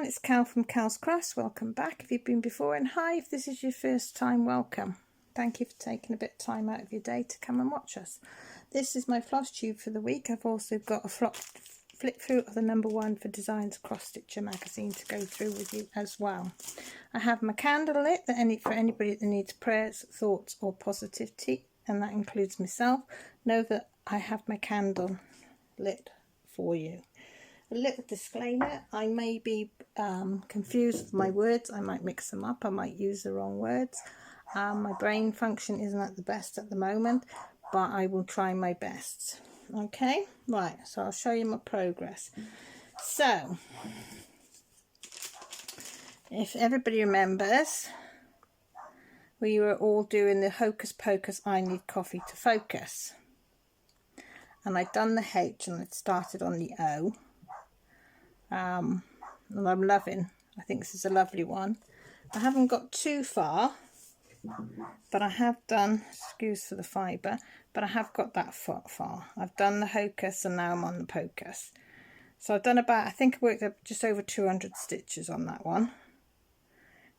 everyone, it's Cal from Cal's Crafts. Welcome back if you've been before, and hi if this is your first time, welcome. Thank you for taking a bit of time out of your day to come and watch us. This is my Flosstube for the week. I've also got a flip through of the #1 for Designs Cross Stitcher magazine to go through with you as well. I have my candle lit for anybody that needs prayers, thoughts or positivity, and that includes myself. Know that I have my candle lit for you. A little disclaimer, I may be confused with my words. I might mix them up, I might use the wrong words. My brain function isn't at the best at the moment, but I will try my best. Okay, right, so I'll show you my progress. So, if everybody remembers, we were all doing the Hocus Pocus I Need Coffee to Focus. And I'd done the H and I'd started on the O. And I'm loving, I think this is a lovely one. I haven't got too far, but I have done, excuse for the fibre, but I have got that far. I've done the Hocus and now I'm on the Pocus. So I've done about, I think I worked up just over 200 stitches on that one.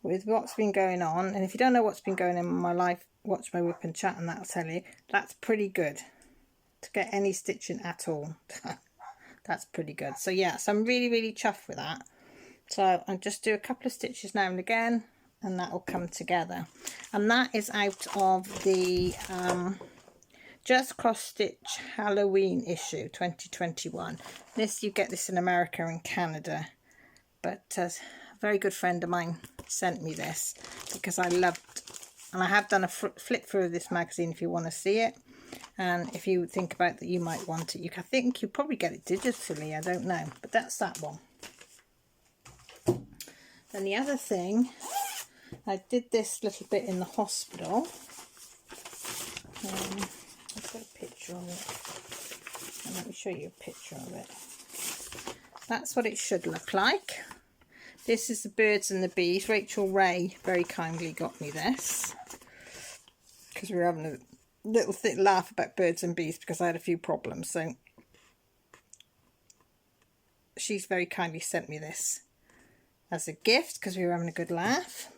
With what's been going on, and if you don't know what's been going on in my life, watch my whip and chat and that'll tell you, that's pretty good to get any stitching at all. That's pretty good. So yeah, so I'm really chuffed with that. So I'll just do a couple of stitches now and again and that will come together. And that is out of the Just Cross Stitch Halloween issue 2021. You get this in America and Canada, but a very good friend of mine sent me this because I loved, and I have done a flip through of this magazine if you want to see it. And if you think about that you might want it, I think you probably get it digitally, I don't know, but that's that one. Then the other thing, I did this little bit in the hospital. I've got a picture of it, and let me show you a picture of it. That's what it should look like. This is the birds and the bees. Rachel Ray very kindly got me this because we were having a little laugh about birds and bees because I had a few problems, so she's very kindly sent me this as a gift because we were having a good laugh.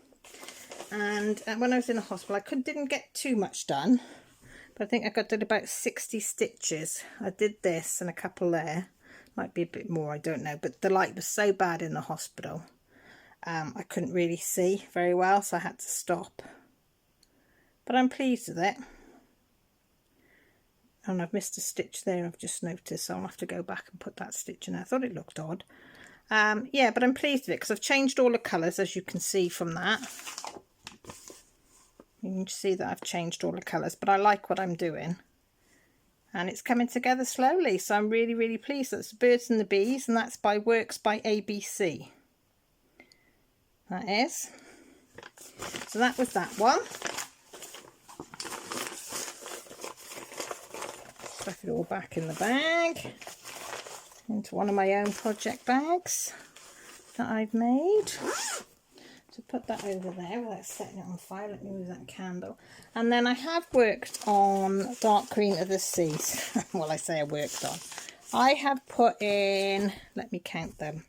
And when I was in the hospital I didn't get too much done, but I think I did about 60 stitches. I did this and a couple there, might be a bit more, I don't know, but the light was so bad in the hospital I couldn't really see very well, so I had to stop, but I'm pleased with it. And I've missed a stitch there, I've just noticed, so I'll have to go back and put that stitch in. I thought it looked odd. Yeah, but I'm pleased with it because I've changed all the colours, as you can see from that. You can see that I've changed all the colours, but I like what I'm doing. And it's coming together slowly, so I'm really pleased. That's the Birds and the Bees, and that's by Works by ABC. That is. So that was that one. Stuff it all back in the bag, into one of my own project bags that I've made. So put that over there without setting it on fire. Let me move that candle. And then I have worked on Dark Queen of the Seas. Well, I say I worked on. I have put in, let me count them.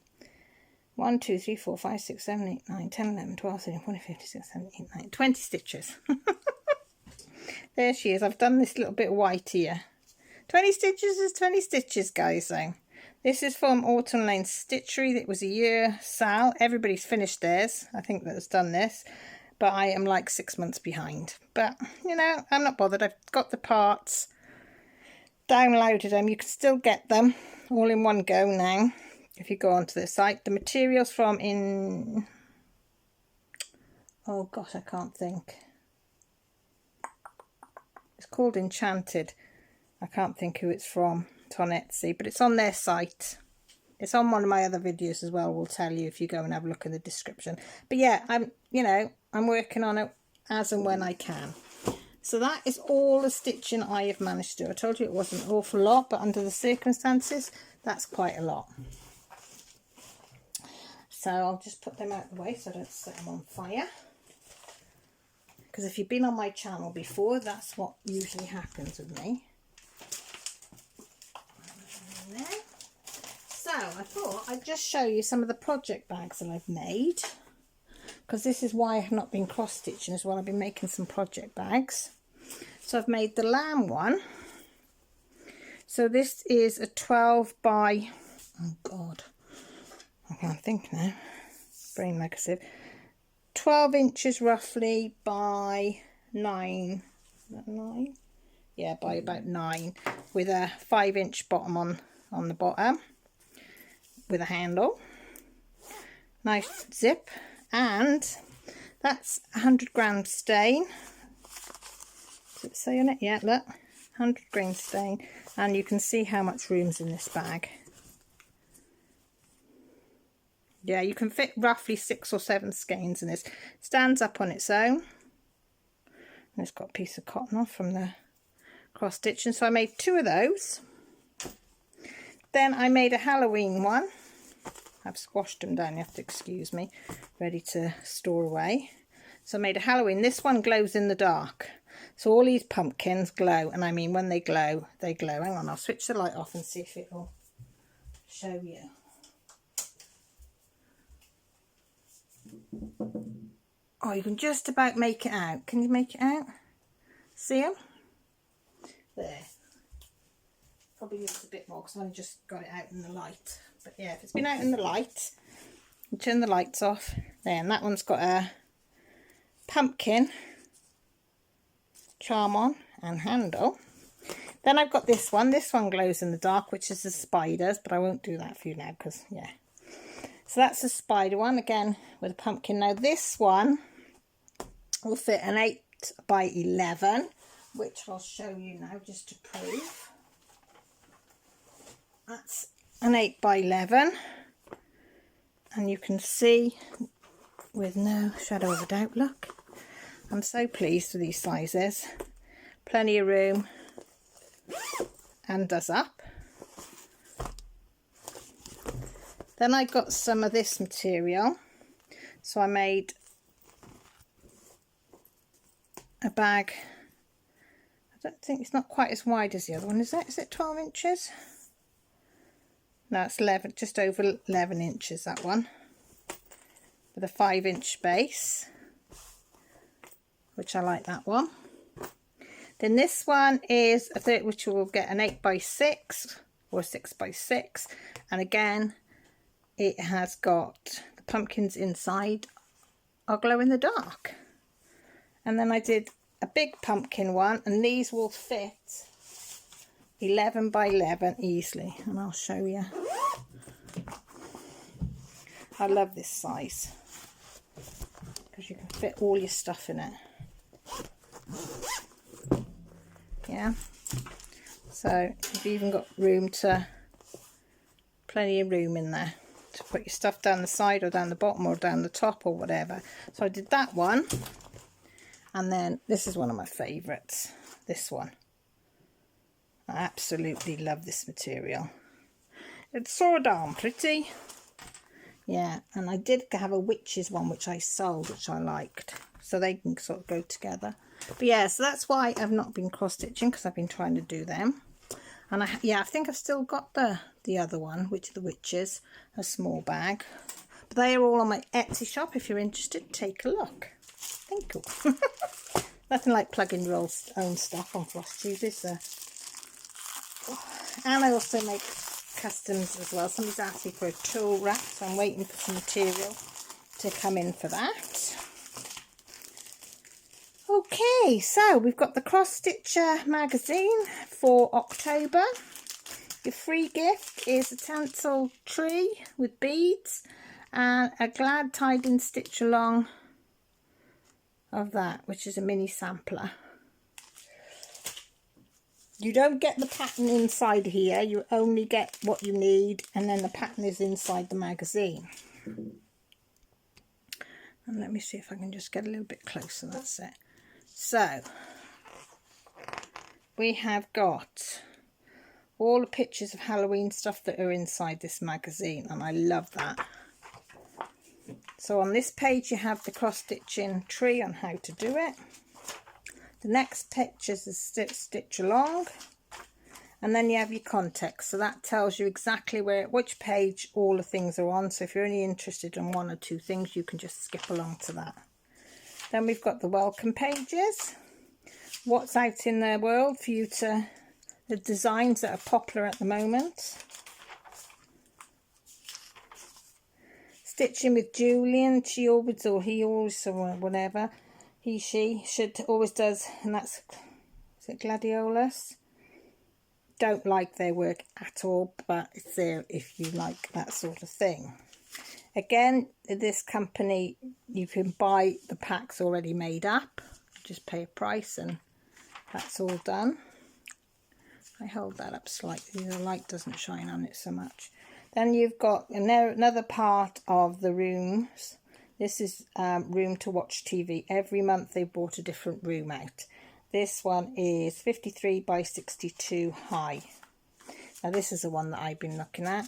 1, 2, 3, 4, 5, 6, 7, 8, 9, 10, 11, 12, 13, 14, 15, 16, 17, 18, 19, 20 stitches. There she is. I've done this little bit white here. 20 stitches is 20 stitches, guys. So this is from Autumn Lane Stitchery. It was a year sale. Everybody's finished theirs, I think, that has done this, but I am like 6 months behind. But you know, I'm not bothered. I've got the parts, downloaded them. You can still get them all in one go now if you go onto the site. The materials from oh gosh, I can't think. It's called Enchanted. I can't think who it's from. It's on Etsy, but it's on their site. It's on one of my other videos as well. We'll tell you if you go and have a look in the description. But yeah, I'm working on it as and when I can. So that is all the stitching I have managed to do. I told you it wasn't an awful lot, but under the circumstances, that's quite a lot. So I'll just put them out of the way so I don't set them on fire. Because if you've been on my channel before, that's what usually happens with me. So I thought I'd just show you some of the project bags that I've made, because this is why I have not been cross stitching as well. I've been making some project bags. So I've made the lamb one. So this is a 12 by, oh god, I can't think now, brain negative, 12 inches roughly by 9, is that 9? Yeah, by about 9, with a 5-inch bottom on the bottom, with a handle. Nice zip, and that's 100 gram stain. Does it say on it? Yeah, look, 100 gram stain, and you can see how much room's in this bag. Yeah, you can fit roughly 6 or 7 skeins in this. Stands up on its own, and it's got a piece of cotton off from the cross stitching, so I made 2 of those. Then I made a Halloween one. I've squashed them down, you have to excuse me, ready to store away. So I made a Halloween. This one glows in the dark, so all these pumpkins glow, and I mean when they glow, they glow. Hang on, I'll switch the light off and see if it will show you. Oh, you can just about make it out. Can you make it out? See them? There. Probably needs a bit more because I've just got it out in the light. But yeah, if it's been out in the light, you turn the lights off. There, and that one's got a pumpkin charm on and handle. Then I've got this one. This one glows in the dark, which is the spiders, but I won't do that for you now because, yeah. So that's the spider one, again, with a pumpkin. Now this one will fit an 8 by 11, which I'll show you now just to prove. That's an 8 by 11, and you can see with no shadow of a doubt, look, I'm so pleased with these sizes. Plenty of room, and does up. Then I got some of this material, so I made a bag. I don't think it's not quite as wide as the other one, is it? Is it 12 inches? No, it's 11, just over 11 inches, that one, with a 5-inch base, which I like that one. Then this one is a third, which will get an 8 by 6 or 6 by 6, and again it has got the pumpkins inside are glow in the dark. And then I did a big pumpkin one, and these will fit 11 by 11 easily, and I'll show you. I love this size because you can fit all your stuff in it. Yeah, so you've even got room to, plenty of room in there to put your stuff down the side or down the bottom or down the top or whatever. So I did that one, and then this is one of my favourites, this one. I absolutely love this material. It's so darn pretty. Yeah, and I did have a witches one which I sold, which I liked, so they can sort of go together. But yeah, so that's why I've not been cross stitching, because I've been trying to do them. And I think I've still got the other one, which are the witches, a small bag. But they are all on my Etsy shop. If you're interested, take a look. Thank you. Nothing like plugging your own stuff on Flosstube, is there? And I also make customs as well. Somebody's asked me for a tool rack, so I'm waiting for some material to come in for that. Okay, so we've got the Cross Stitcher magazine for October. Your free gift is a tinsel tree with beads and a glad tied-in stitch along of that, which is a mini sampler. You don't get the pattern inside here, you only get what you need, and then the pattern is inside the magazine. And let me see if I can just get a little bit closer, that's it. So, we have got all the pictures of Halloween stuff that are inside this magazine, and I love that. So on this page you have the cross stitching tree on how to do it. The next picture is stitch along, And then you have your context, so that tells you exactly which page all the things are on. So if you're only interested in one or two things, you can just skip along to that. Then we've got the welcome pages, what's out in the world for you to, the designs that are popular at the moment. Stitching with Julian, she always, or he always, or whatever, she always does, and that's, is it Gladiolus? Don't like their work at all, but it's there if you like that sort of thing. Again, this company, you can buy the packs already made up, just pay a price and that's all done. I hold that up slightly, the light doesn't shine on it so much. Then you've got another part of the rooms. This is room to watch TV. Every month they bought a different room out. This one is 53 by 62 high. Now this is the one that I've been looking at.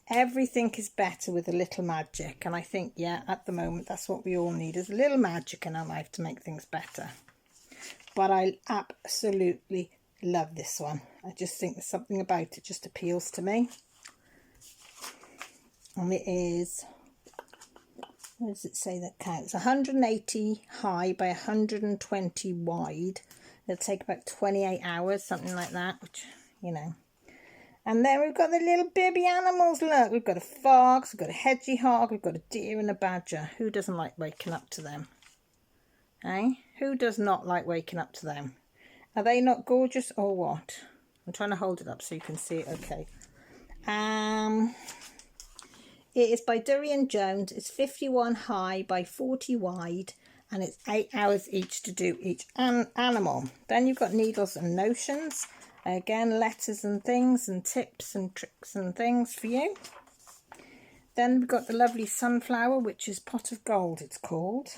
Everything is better with a little magic. And I think, yeah, at the moment, that's what we all need, is a little magic in our life to make things better. But I absolutely love this one. I just think there's something about it just appeals to me. And it is, what does it say that counts? 180 high by 120 wide. It'll take about 28 hours, something like that, which, you know. And then we've got the little baby animals, look. We've got a fox, we've got a hedgehog, we've got a deer and a badger. Who doesn't like waking up to them? Eh? Who does not like waking up to them? Are they not gorgeous or what? I'm trying to hold it up so you can see it okay. It is by Durian Jones. It's 51 high by 40 wide, and it's 8 hours each to do each animal. Then you've got needles and notions. Again, letters and things and tips and tricks and things for you. Then we've got the lovely sunflower, which is Pot of Gold, it's called.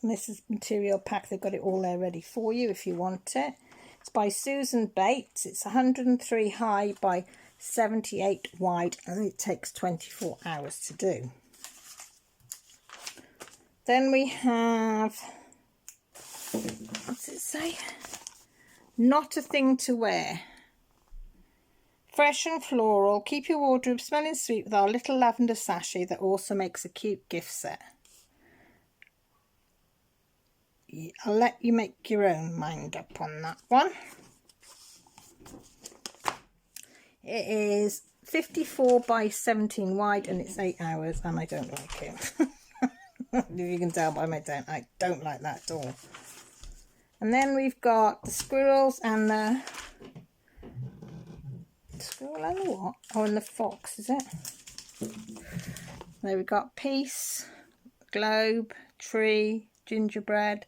And this is material pack. They've got it all there ready for you if you want it. It's by Susan Bates. It's 103 high by 78 wide, and it takes 24 hours to do. Then we have, what's it say? Not a Thing to Wear. Fresh and floral. Keep your wardrobe smelling sweet with our little lavender sachet that also makes a cute gift set. I'll let you make your own mind up on that one. It is 54 by 17 wide, and it's 8 hours, and I don't like it. If you can tell by my tone, I don't like that at all. And then we've got the squirrels and the squirrel and the what? Oh, and the fox, is it? There we've got peace, globe, tree, gingerbread,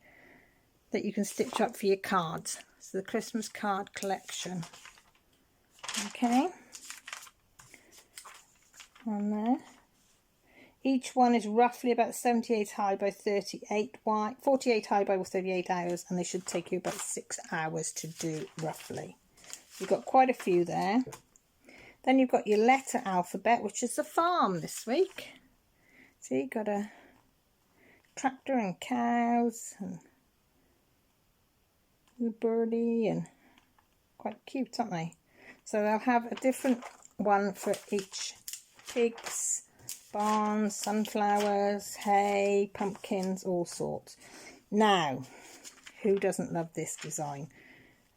that you can stitch up for your cards. So the Christmas card collection. Okay. On there. Each one is roughly about 78 high by 38 wide, 48 high by 38 hours, and they should take you about 6 hours to do roughly. You've got quite a few there. Then you've got your letter alphabet, which is the farm this week. So you've got a tractor and cows and a birdie, and quite cute, aren't they? So they'll have a different one for each. Pigs, barns, sunflowers, hay, pumpkins, all sorts. Now, who doesn't love this design?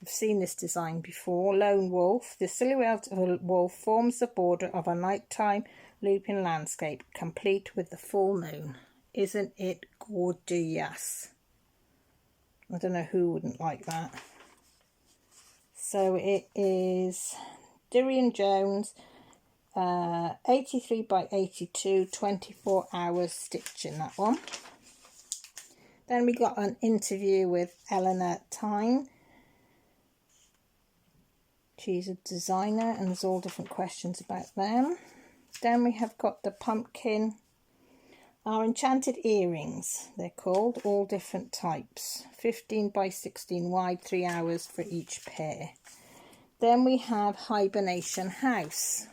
I've seen this design before. Lone wolf. The silhouette of a wolf forms the border of a nighttime looping landscape, complete with the full moon. Isn't it gorgeous? I don't know who wouldn't like that. So it is Durian Jones, 83 by 82, 24 hours stitching that one. Then we got an interview with Eleanor Tyne. She's a designer, and there's all different questions about them. Then we have got the pumpkin, our enchanted earrings, they're called, all different types. 15 by 16 wide, 3 hours for each pair. Then we have Hibernation House.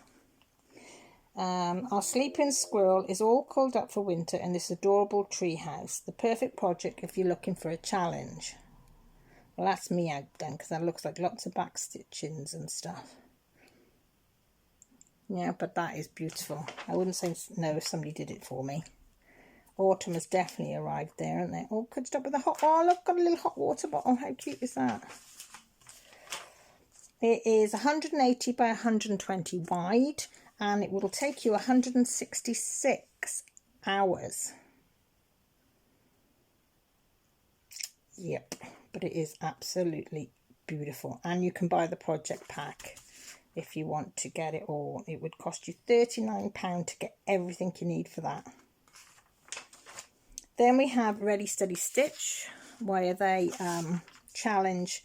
Our sleeping squirrel is all curled up for winter in this adorable tree house. The perfect project if you're looking for a challenge. Well, that's me out then, because that looks like lots of back stitchings and stuff. Yeah, but that is beautiful. I wouldn't say no if somebody did it for me. Autumn has definitely arrived there, hasn't it? Oh, could stop with the hot. Oh, look, got a little hot water bottle. How cute is that? It is 180 by 120 wide, and it will take you 166 hours. Yep, but it is absolutely beautiful, and you can buy the project pack if you want to get it all. It would cost you £39 to get everything you need for that. Then we have Ready Steady Stitch, where they challenge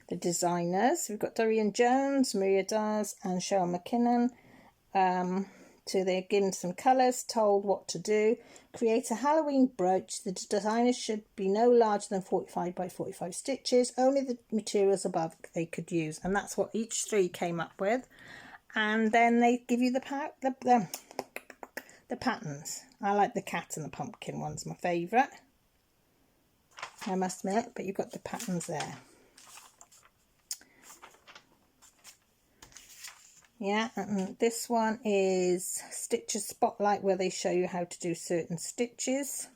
the designers. We've got Dorian Jones, Maria Dawes and Cheryl McKinnon. So they're given some colours, told what to do. Create a Halloween brooch. The designers should be no larger than 45 by 45 stitches. Only the materials above they could use. And that's what each three came up with. And then they give you the patterns. I like the cat and the pumpkin one's my favourite, I must admit, but you've got the patterns there. Yeah, and this one is Stitches Spotlight, where they show you how to do certain stitches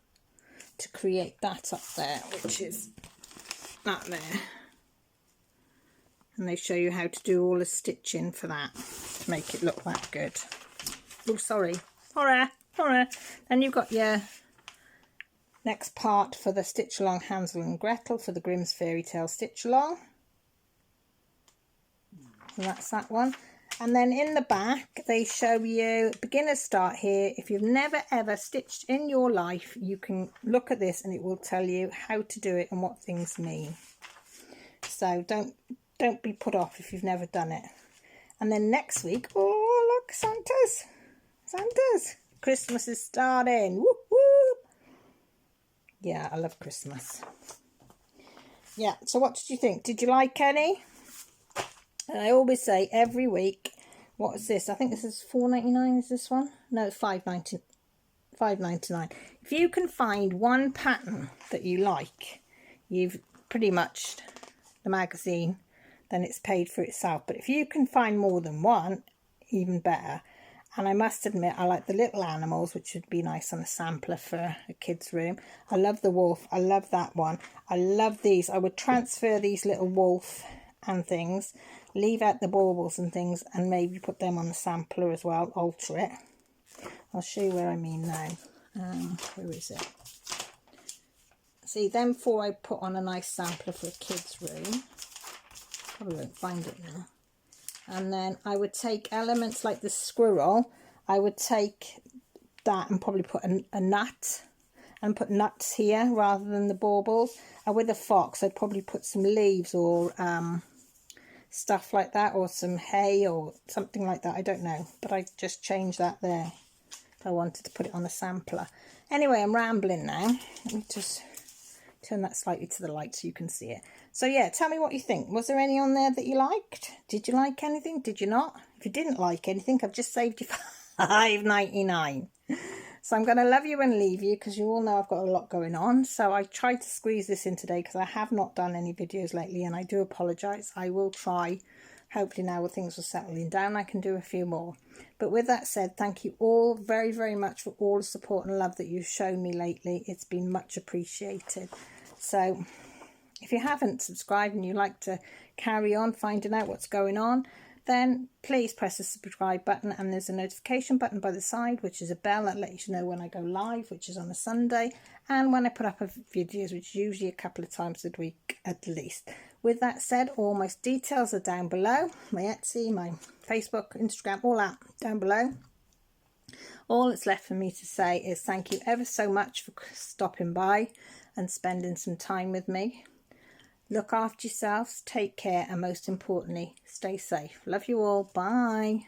to create that up there, which is that there. And they show you how to do all the stitching for that to make it look that good. Oh, sorry. Horror. Then you've got your next part for the Stitch Along Hansel and Gretel for the Grimm's Fairy Tale Stitch Along. So that's that one. And then in the back they show you beginner's start here. If you've never ever stitched in your life, you can look at this and it will tell you how to do it and what things mean. So don't be put off if you've never done it. And then next week, oh look, Santa's. Christmas is starting. Whoop, whoop. Yeah, I love Christmas. Yeah, so what did you think? Did you like any? And I always say every week, what is this? I think this is $4.99, is this one? No, it's $5.99. If you can find one pattern that you like, you've pretty much the magazine, then it's paid for itself. But if you can find more than one, even better. And I must admit, I like the little animals, which would be nice on a sampler for a kid's room. I love the wolf. I love that one. I love these. I would transfer these little wolf and things, leave out the baubles and things, and maybe put them on the sampler as well, alter it. I'll show you where I mean now. Where is it? See, them four I put on a nice sampler for a kid's room. Probably won't find it now. And then I would take elements like the squirrel. I would take that and probably put a nut and put nuts here rather than the baubles. And with the fox, I'd probably put some leaves or stuff like that, or some hay or something like that. I don't know, but I just changed that there if I wanted to put it on a sampler. Anyway, I'm rambling now. Let me just turn that slightly to the light so you can see it. So yeah, tell me what you think. Was there any on there that you liked? Did you like anything? Did you not? If you didn't like anything, I've just saved you $5.99. So I'm going to love you and leave you, because you all know I've got a lot going on. So I tried to squeeze this in today because I have not done any videos lately, and I do apologise. I will try. Hopefully now things are settling down, I can do a few more. But with that said, thank you all very, very much for all the support and love that you've shown me lately. It's been much appreciated. So if you haven't subscribed and you like to carry on finding out what's going on, then please press the subscribe button, and there's a notification button by the side, which is a bell that lets you know when I go live, which is on a Sunday, and when I put up videos, which is usually a couple of times a week at least. With that said, all my details are down below. My Etsy, my Facebook, Instagram, all that down below. All that's left for me to say is thank you ever so much for stopping by and spending some time with me. Look after yourselves, take care, and most importantly, stay safe. Love you all. Bye.